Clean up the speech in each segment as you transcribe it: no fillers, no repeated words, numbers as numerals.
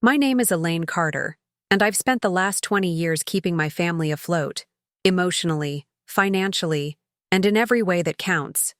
My name is Elaine Carter, and I've spent the last 20 years keeping my family afloat, emotionally, financially, and in every way that counts.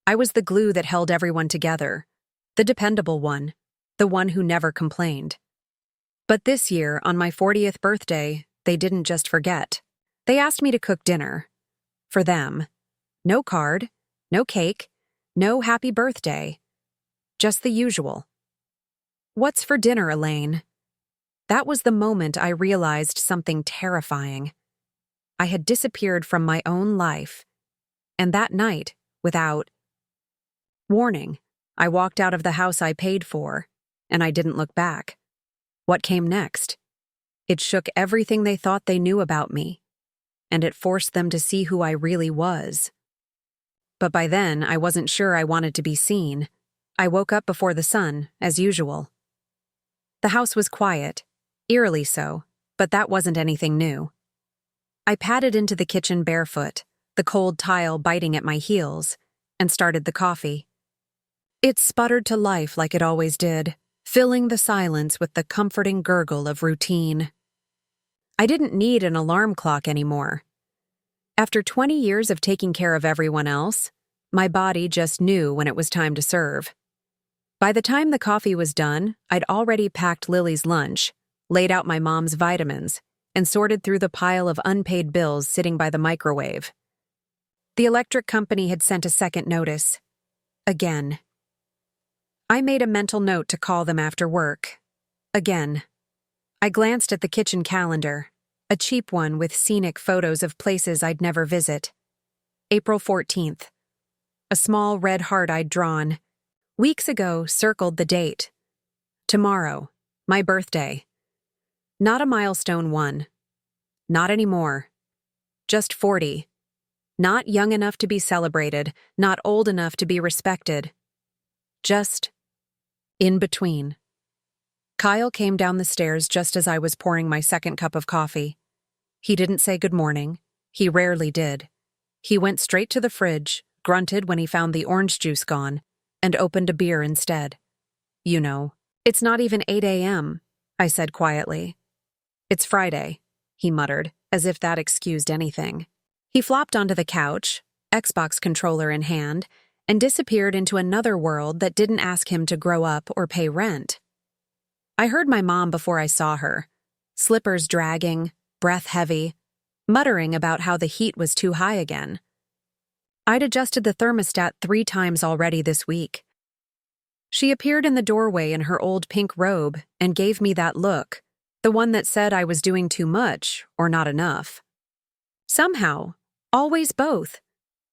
I was the glue that held everyone together, the dependable one, the one who never complained. But this year, on my 40th birthday, they didn't just forget. They asked me to cook dinner. For them. No card, no cake, no happy birthday. Just the usual. "What's for dinner, Elaine?" That was the moment I realized something terrifying. I had disappeared from my own life. And that night, without warning, I walked out of the house I paid for, and I didn't look back. What came next? It shook everything they thought they knew about me, and it forced them to see who I really was. But by then, I wasn't sure I wanted to be seen. I woke up before the sun, as usual. The house was quiet, eerily so, but that wasn't anything new. I padded into the kitchen barefoot, the cold tile biting at my heels, and started the coffee. It sputtered to life like it always did, filling the silence with the comforting gurgle of routine. I didn't need an alarm clock anymore. After 20 years of taking care of everyone else, my body just knew when it was time to serve. By the time the coffee was done, I'd already packed Lily's lunch, laid out my mom's vitamins, and sorted through the pile of unpaid bills sitting by the microwave. The electric company had sent a second notice. Again. I made a mental note to call them after work. Again. I glanced at the kitchen calendar, a cheap one with scenic photos of places I'd never visit. April 14th. A small red heart I'd drawn. Weeks ago, circled the date. Tomorrow, my birthday. Not a milestone one. Not anymore. Just 40. Not young enough to be celebrated, not old enough to be respected. Just in between. Kyle came down the stairs just as I was pouring my second cup of coffee. He didn't say good morning. He rarely did. He went straight to the fridge, grunted when he found the orange juice gone, and opened a beer instead. "You know, it's not even 8 a.m., I said quietly. "It's Friday," he muttered, as if that excused anything. He flopped onto the couch, Xbox controller in hand, and disappeared into another world that didn't ask him to grow up or pay rent. I heard my mom before I saw her, slippers dragging, breath heavy, muttering about how the heat was too high again. I'd adjusted the thermostat 3 times already this week. She appeared in the doorway in her old pink robe and gave me that look, the one that said I was doing too much or not enough. Somehow, always both.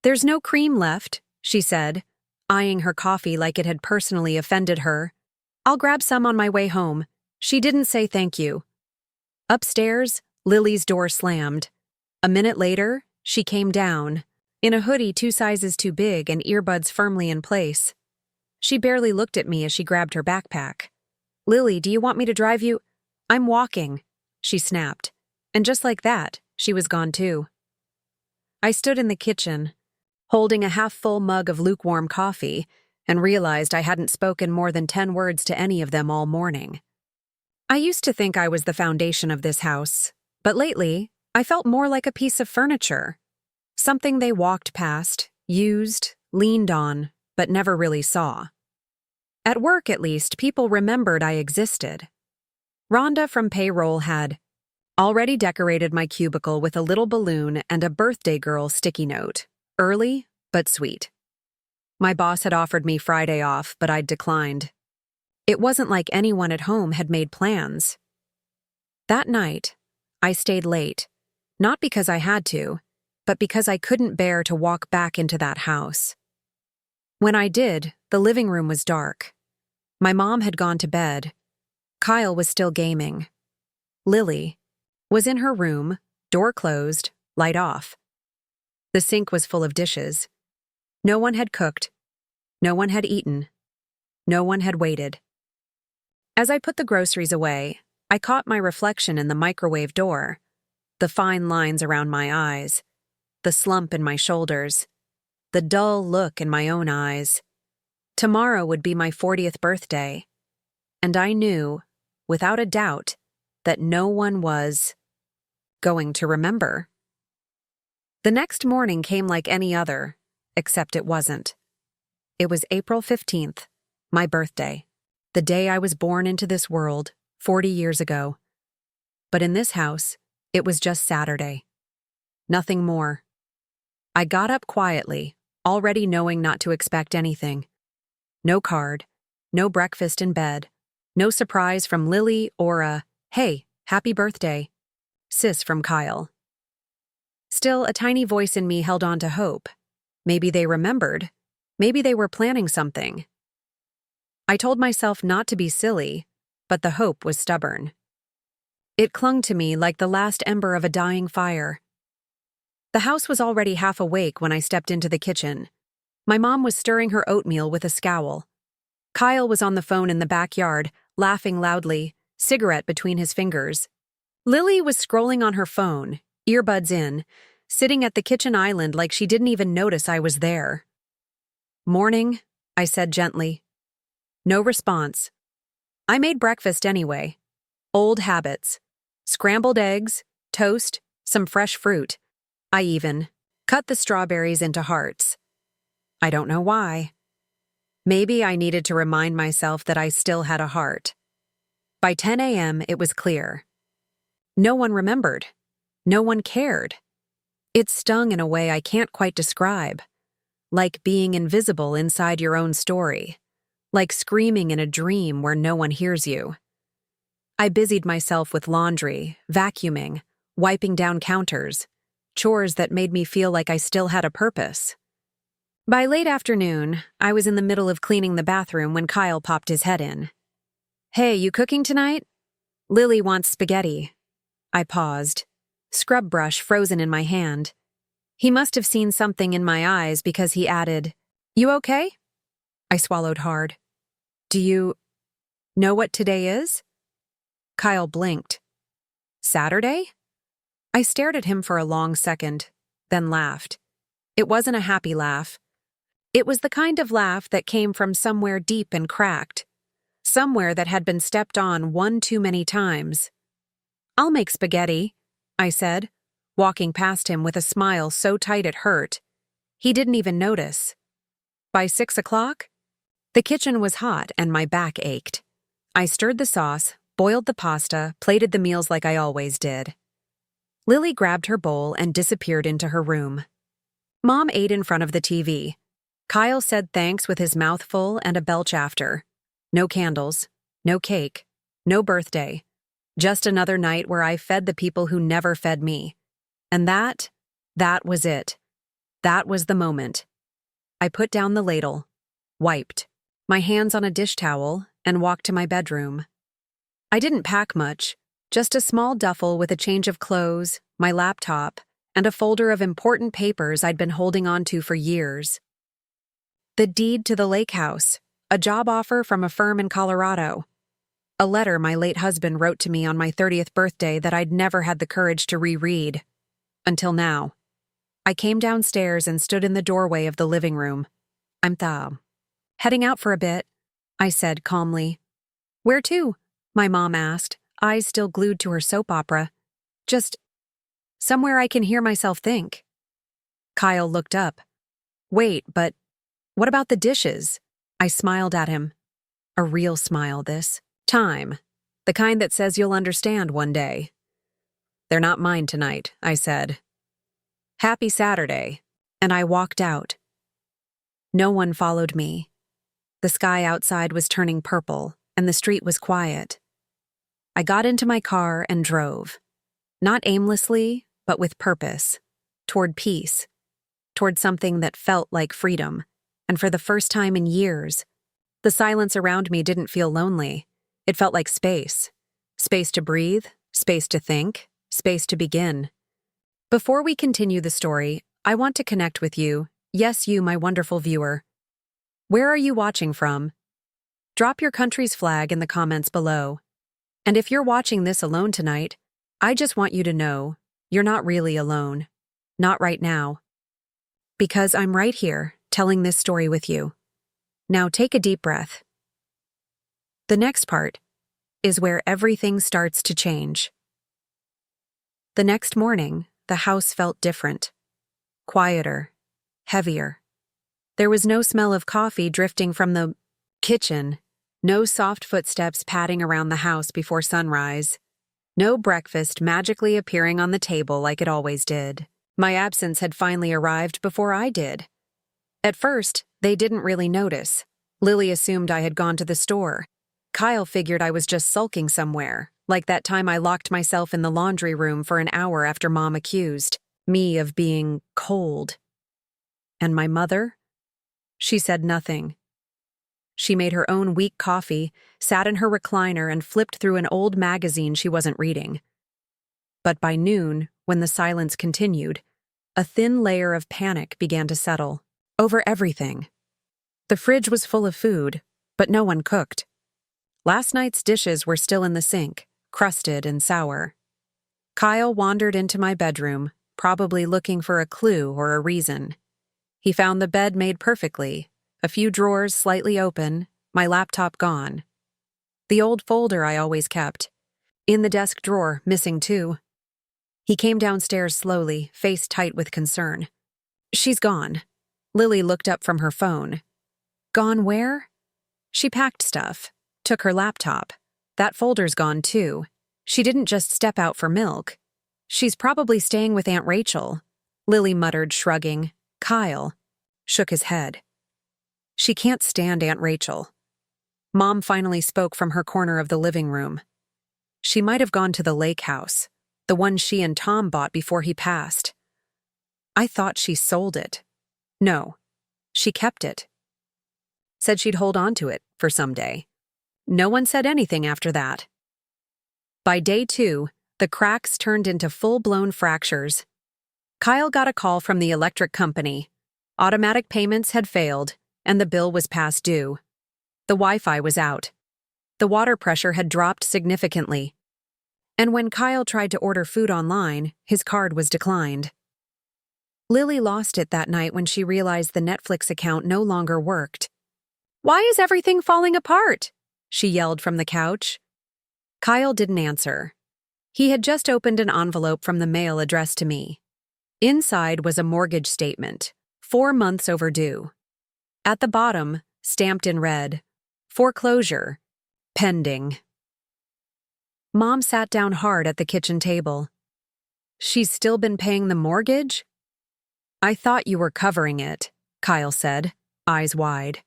"There's no cream left," she said, eyeing her coffee like it had personally offended her. "I'll grab some on my way home." She didn't say thank you. Upstairs, Lily's door slammed. A minute later, she came down, in a hoodie 2 sizes too big and earbuds firmly in place. She barely looked at me as she grabbed her backpack. "Lily, do you want me to drive you?" "I'm walking," she snapped. And just like that, she was gone too. I stood in the kitchen, holding a half-full mug of lukewarm coffee, and realized I hadn't spoken more than 10 words to any of them all morning. I used to think I was the foundation of this house, but lately, I felt more like a piece of furniture. Something they walked past, used, leaned on, but never really saw. At work, at least, people remembered I existed. Rhonda from payroll had already decorated my cubicle with a little balloon and a birthday girl sticky note. Early, but sweet. My boss had offered me Friday off, but I'd declined. It wasn't like anyone at home had made plans. That night, I stayed late, not because I had to, but because I couldn't bear to walk back into that house. When I did, the living room was dark. My mom had gone to bed. Kyle was still gaming. Lily was in her room, door closed, light off. The sink was full of dishes. No one had cooked. No one had eaten. No one had waited. As I put the groceries away, I caught my reflection in the microwave door, the fine lines around my eyes, the slump in my shoulders, the dull look in my own eyes. Tomorrow would be my 40th birthday, and I knew without a doubt, that no one was going to remember. The next morning came like any other, except it wasn't. It was April 15th, my birthday, the day I was born into this world 40 years ago. But in this house, it was just Saturday. Nothing more. I got up quietly, already knowing not to expect anything. No card, no breakfast in bed, no surprise from Lily or a, "Hey, happy birthday," sis from Kyle. Still, a tiny voice in me held on to hope. Maybe they remembered. Maybe they were planning something. I told myself not to be silly, but the hope was stubborn. It clung to me like the last ember of a dying fire. The house was already half awake when I stepped into the kitchen. My mom was stirring her oatmeal with a scowl. Kyle was on the phone in the backyard, laughing loudly, cigarette between his fingers. Lily was scrolling on her phone, earbuds in, sitting at the kitchen island like she didn't even notice I was there. "Morning," I said gently. No response. I made breakfast anyway. Old habits. Scrambled eggs, toast, some fresh fruit. I even cut the strawberries into hearts. I don't know why. Maybe I needed to remind myself that I still had a heart. By 10 a.m., it was clear. No one remembered. No one cared. It stung in a way I can't quite describe. Like being invisible inside your own story. Like screaming in a dream where no one hears you. I busied myself with laundry, vacuuming, wiping down counters, chores that made me feel like I still had a purpose. By late afternoon, I was in the middle of cleaning the bathroom when Kyle popped his head in. "Hey, you cooking tonight?" "Lily wants spaghetti." I paused, scrub brush frozen in my hand. He must have seen something in my eyes because he added, "You okay?" I swallowed hard. "Do you know what today is?" Kyle blinked. "Saturday?" I stared at him for a long second, then laughed. It wasn't a happy laugh. It was the kind of laugh that came from somewhere deep and cracked. Somewhere that had been stepped on one too many times. "I'll make spaghetti," I said, walking past him with a smile so tight it hurt. He didn't even notice. By 6 o'clock? The kitchen was hot and my back ached. I stirred the sauce, boiled the pasta, plated the meals like I always did. Lily grabbed her bowl and disappeared into her room. Mom ate in front of the TV. Kyle said thanks with his mouth full and a belch after. No candles, no cake, no birthday. Just another night where I fed the people who never fed me. And that was it. That was the moment. I put down the ladle, wiped, my hands on a dish towel, and walked to my bedroom. I didn't pack much, just a small duffel with a change of clothes, my laptop, and a folder of important papers I'd been holding on to for years. The deed to the lake house, a job offer from a firm in Colorado, a letter my late husband wrote to me on my 30th birthday that I'd never had the courage to reread. Until now. I came downstairs and stood in the doorway of the living room. "I'm heading out for a bit," I said calmly. "Where to?" my mom asked, eyes still glued to her soap opera. "Just somewhere I can hear myself think." Kyle looked up. "Wait, but what about the dishes?" I smiled at him. A real smile this time. The kind that says you'll understand one day. "They're not mine tonight," I said. "Happy Saturday," and I walked out. No one followed me. The sky outside was turning purple, and the street was quiet. I got into my car and drove. Not aimlessly, but with purpose. Toward peace. Toward something that felt like freedom. And for the first time in years, the silence around me didn't feel lonely. It felt like space. Space to breathe, space to think, space to begin. Before we continue the story, I want to connect with you, yes, you, my wonderful viewer. Where are you watching from? Drop your country's flag in the comments below. And if you're watching this alone tonight, I just want you to know, you're not really alone. Not right now. Because I'm right here, telling this story with you. Now take a deep breath. The next part, is where everything starts to change. The next morning, the house felt different. Quieter. Heavier. There was no smell of coffee drifting from the kitchen, no soft footsteps padding around the house before sunrise, no breakfast magically appearing on the table like it always did. My absence had finally arrived before I did. At first, they didn't really notice. Lily assumed I had gone to the store. Kyle figured I was just sulking somewhere, like that time I locked myself in the laundry room for an hour after Mom accused me of being cold. And my mother? She said nothing. She made her own weak coffee, sat in her recliner, and flipped through an old magazine she wasn't reading. But by noon, when the silence continued, a thin layer of panic began to settle over everything. The fridge was full of food, but no one cooked. Last night's dishes were still in the sink, crusted and sour. Kyle wandered into my bedroom, probably looking for a clue or a reason. He found the bed made perfectly, a few drawers slightly open, my laptop gone. The old folder I always kept. In the desk drawer, missing too. He came downstairs slowly, face tight with concern. She's gone. Lily looked up from her phone. Gone where? She packed stuff, took her laptop. That folder's gone too. She didn't just step out for milk. She's probably staying with Aunt Rachel, Lily muttered, shrugging. Kyle shook his head. She can't stand Aunt Rachel. Mom finally spoke from her corner of the living room. She might have gone to the lake house, the one she and Tom bought before he passed. I thought she sold it. No, she kept it. Said she'd hold on to it for someday. No one said anything after that. By day 2, the cracks turned into full-blown fractures. Kyle got a call from the electric company. Automatic payments had failed, and the bill was past due. The Wi-Fi was out. The water pressure had dropped significantly. And when Kyle tried to order food online, his card was declined. Lily lost it that night when she realized the Netflix account no longer worked. "Why is everything falling apart?" she yelled from the couch. Kyle didn't answer. He had just opened an envelope from the mail addressed to me. Inside was a mortgage statement, 4 months overdue. At the bottom, stamped in red, foreclosure, pending. Mom sat down hard at the kitchen table. "She's still been paying the mortgage?" "I thought you were covering it," Kyle said, eyes wide.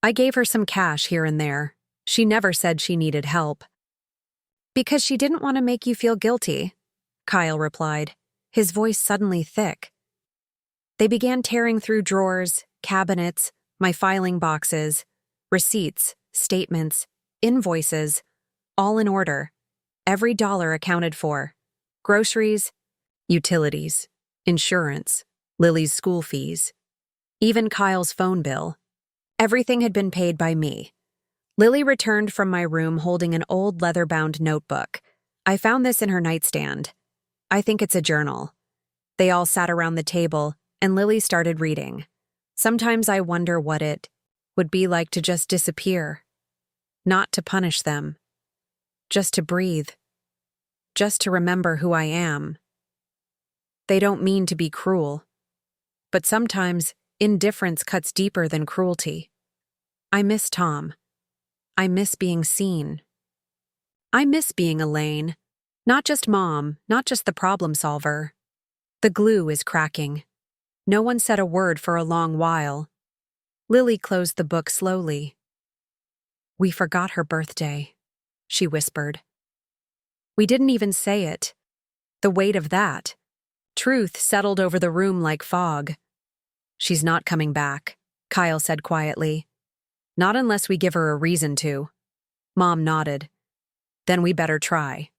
"I gave her some cash here and there. She never said she needed help." "Because she didn't want to make you feel guilty," Kyle replied, his voice suddenly thick. They began tearing through drawers, cabinets, my filing boxes, receipts, statements, invoices, all in order. Every dollar accounted for. Groceries, utilities, insurance, Lily's school fees, even Kyle's phone bill. Everything had been paid by me. Lily returned from my room holding an old leather-bound notebook. I found this in her nightstand. I think it's a journal. They all sat around the table, and Lily started reading. Sometimes I wonder what it would be like to just disappear. Not to punish them. Just to breathe. Just to remember who I am. They don't mean to be cruel. But sometimes indifference cuts deeper than cruelty. I miss Tom. I miss being seen. I miss being Elaine. Not just Mom, not just the problem solver. The glue is cracking. No one said a word for a long while. Lily closed the book slowly. "We forgot her birthday," she whispered. "We didn't even say it. The weight of that. Truth settled over the room like fog." "She's not coming back," Kyle said quietly. "Not unless we give her a reason to." Mom nodded. "Then we better try."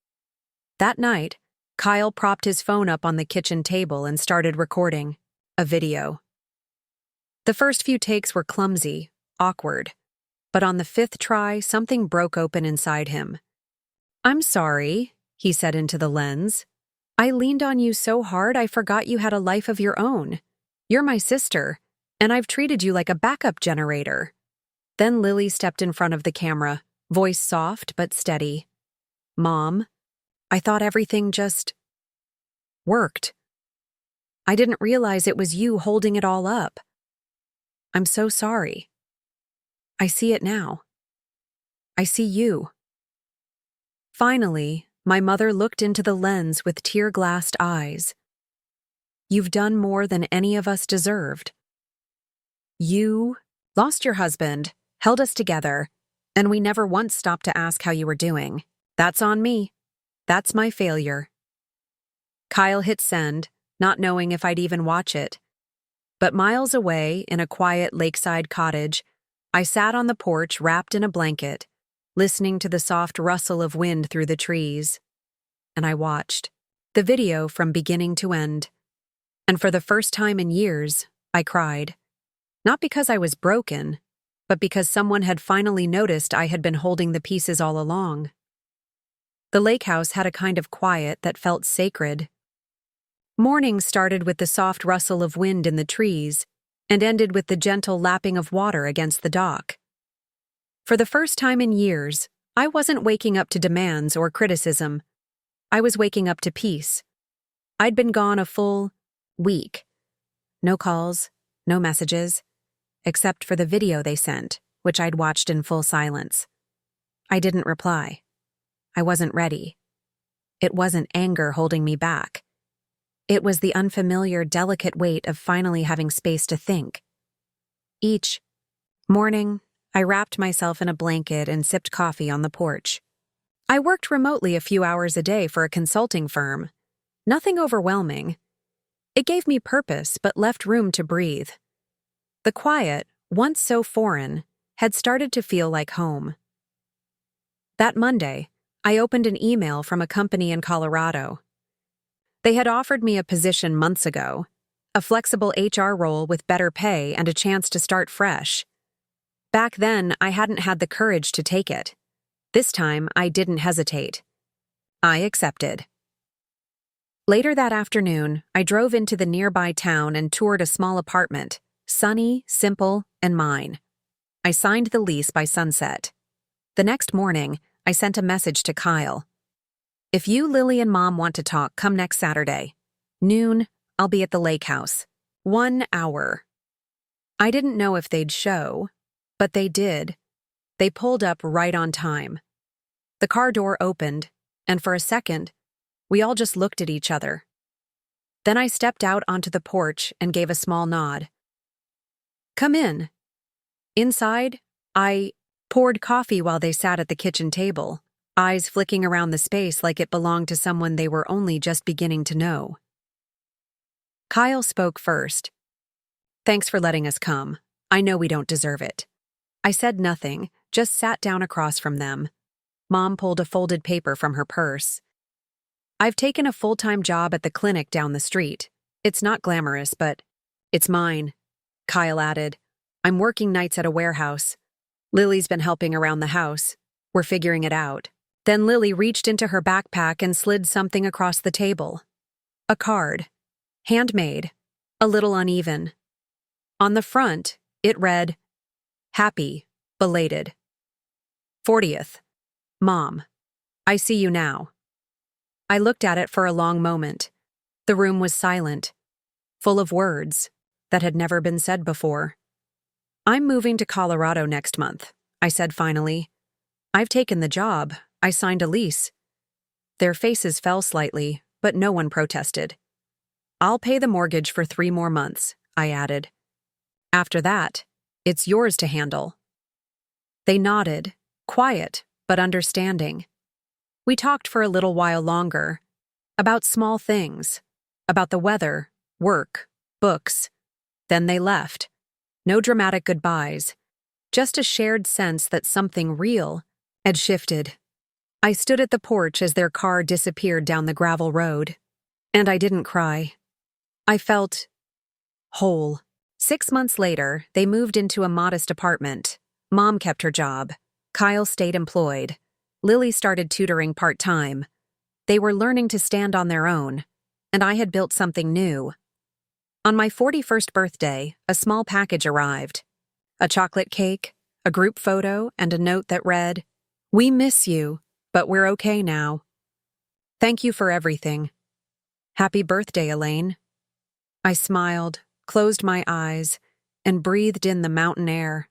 That night, Kyle propped his phone up on the kitchen table and started recording a video. The first few takes were clumsy, awkward, but on the 5th try, something broke open inside him. "I'm sorry," he said into the lens. "I leaned on you so hard I forgot you had a life of your own. You're my sister, and I've treated you like a backup generator." Then Lily stepped in front of the camera, voice soft but steady. "Mom, I thought everything just worked. I didn't realize it was you holding it all up. I'm so sorry. I see it now. I see you." Finally, my mother looked into the lens with tear-glassed eyes. "You've done more than any of us deserved. You lost your husband, held us together, and we never once stopped to ask how you were doing. That's on me. That's my failure." Kyle hit send, not knowing if I'd even watch it. But miles away, in a quiet lakeside cottage, I sat on the porch wrapped in a blanket, listening to the soft rustle of wind through the trees. And I watched the video from beginning to end. And for the first time in years, I cried. Not because I was broken, but because someone had finally noticed I had been holding the pieces all along. The lake house had a kind of quiet that felt sacred. Morning started with the soft rustle of wind in the trees and ended with the gentle lapping of water against the dock. For the first time in years, I wasn't waking up to demands or criticism. I was waking up to peace. I'd been gone a full week. No calls, no messages, except for the video they sent, which I'd watched in full silence. I didn't reply. I wasn't ready. It wasn't anger holding me back. It was the unfamiliar, delicate weight of finally having space to think. Each morning, I wrapped myself in a blanket and sipped coffee on the porch. I worked remotely a few hours a day for a consulting firm. Nothing overwhelming. It gave me purpose but left room to breathe. The quiet, once so foreign, had started to feel like home. That Monday, I opened an email from a company in Colorado. They had offered me a position months ago, a flexible HR role with better pay and a chance to start fresh. Back then, I hadn't had the courage to take it. This time, I didn't hesitate. I accepted. Later that afternoon, I drove into the nearby town and toured a small apartment, sunny, simple, and mine. I signed the lease by sunset. The next morning, I sent a message to Kyle. "If you, Lily, and Mom want to talk, come next Saturday. Noon, I'll be at the lake house. 1 hour." I didn't know if they'd show, but they did. They pulled up right on time. The car door opened, and for a second, we all just looked at each other. Then I stepped out onto the porch and gave a small nod. "Come in." Inside, I poured coffee while they sat at the kitchen table, eyes flicking around the space like it belonged to someone they were only just beginning to know. Kyle spoke first. "Thanks for letting us come. I know we don't deserve it." I said nothing, just sat down across from them. Mom pulled a folded paper from her purse. "I've taken a full-time job at the clinic down the street. It's not glamorous, but it's mine," Kyle added. "I'm working nights at a warehouse. Lily's been helping around the house. We're figuring it out." Then Lily reached into her backpack and slid something across the table. A card. Handmade. A little uneven. On the front, it read, "Happy, belated. 40th. Mom, I see you now." I looked at it for a long moment. The room was silent, full of words that had never been said before. "I'm moving to Colorado next month," I said finally. "I've taken the job. I signed a lease." Their faces fell slightly, but no one protested. "I'll pay the mortgage for 3 more months," I added. "After that, it's yours to handle." They nodded, quiet but understanding. We talked for a little while longer, about small things, about the weather, work, books. Then they left. No dramatic goodbyes, just a shared sense that something real had shifted. I stood at the porch as their car disappeared down the gravel road, and I didn't cry. I felt whole. 6 months later, they moved into a modest apartment. Mom kept her job. Kyle stayed employed. Lily started tutoring part-time. They were learning to stand on their own, and I had built something new. On my 41st birthday, a small package arrived. A chocolate cake, a group photo, and a note that read, We miss you, but we're okay now. Thank you for everything. Happy birthday, Elaine. I smiled, closed my eyes, and breathed in the mountain air.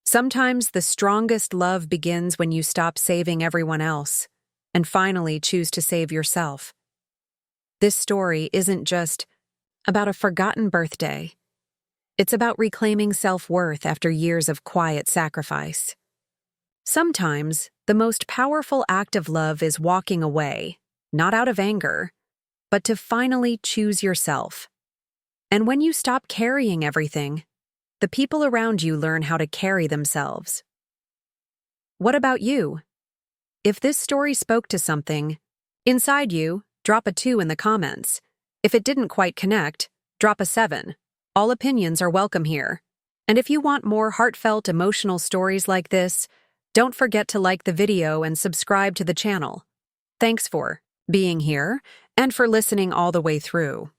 Sometimes the strongest love begins when you stop saving everyone else and finally choose to save yourself. This story isn't just about a forgotten birthday. It's about reclaiming self-worth after years of quiet sacrifice. Sometimes, the most powerful act of love is walking away, not out of anger, but to finally choose yourself. And when you stop carrying everything, the people around you learn how to carry themselves. What about you? If this story spoke to something inside you, drop a 2 in the comments. If it didn't quite connect, drop a 7. All opinions are welcome here. And if you want more heartfelt, emotional stories like this, don't forget to like the video and subscribe to the channel. Thanks for being here and for listening all the way through.